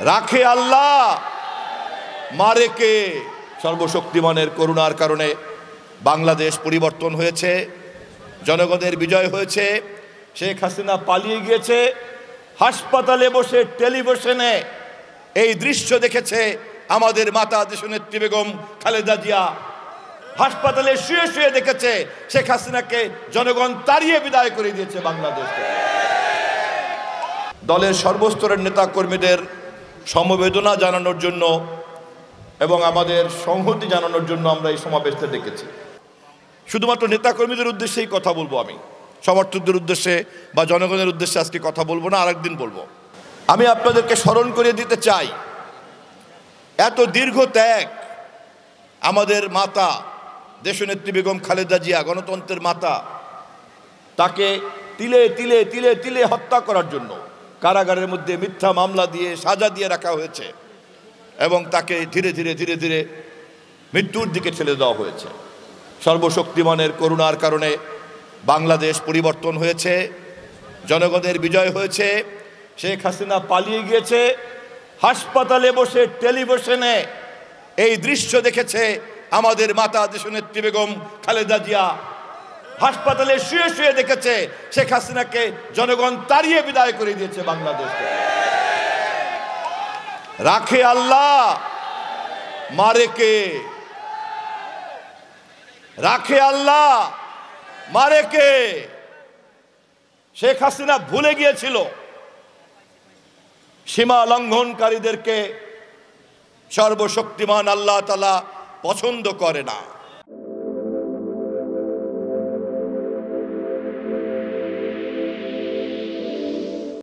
রাখে আল্লাহ, মারে কে। সর্বশক্তিমানের করুণার কারণে বাংলাদেশ পরিবর্তন হয়েছে, জনগণের বিজয় হয়েছে। শেখ হাসিনা পালিয়ে গিয়েছে, হাসপাতালে বসে টেলিভিশনে এই দৃশ্য দেখেছে আমাদের মাতা দেশনেত্রী বেগম খালেদা জিয়া। হাসপাতালে শুয়ে শুয়ে দেখেছে শেখ হাসিনাকে জনগণ তাড়িয়ে বিদায় করে দিয়েছে বাংলাদেশকে। দলের সর্বস্তরের নেতা কর্মীদের সমবেদনা জানানোর জন্য এবং আমাদের সংহতি জানানোর জন্য আমরা এই সমাবেশটা ডেকেছি। শুধুমাত্র নেতা কর্মীদের উদ্দেশ্যেই কথা বলবো, আমি সমর্থকদের উদ্দেশ্যে বা জনগণের উদ্দেশ্যে আজকে কথা বলবো না, আরেকদিন বলবো। আমি আপনাদেরকে স্মরণ করিয়ে দিতে চাই, এত দীর্ঘ ত্যাগ আমাদের মাতা দেশনেত্রী বেগম খালেদা জিয়া, গণতন্ত্রের মাতা, তাকে তিলে তিলে তিলে তিলে হত্যা করার জন্য কারাগারের মধ্যে মিথ্যা মামলা দিয়ে সাজা দিয়ে রাখা হয়েছে এবং তাকে ধীরে ধীরে ধীরে ধীরে মৃত্যুর দিকে ঠেলে দেওয়া হয়েছে। সর্বশক্তিমানের করুণার কারণে বাংলাদেশ পরিবর্তন হয়েছে, জনগণের বিজয় হয়েছে। শেখ হাসিনা পালিয়ে গিয়েছে, হাসপাতালে বসে টেলিভিশনে এই দৃশ্য দেখেছে আমাদের মাতা দেশনেত্রী বেগম খালেদা জিয়া। হাসপাতালে শুয়ে শুয়ে দেখেছে শেখ হাসিনাকে জনগণ তাড়িয়ে বিদায় করে দিয়েছে বাংলাদেশকে। রাখে আল্লাহ, মারে কে। রাখে আল্লাহ, মারে কে। শেখ হাসিনা ভুলে গিয়েছিল সীমা লঙ্ঘনকারীদেরকে সর্বশক্তিমান আল্লাহ তাআলা পছন্দ করে না।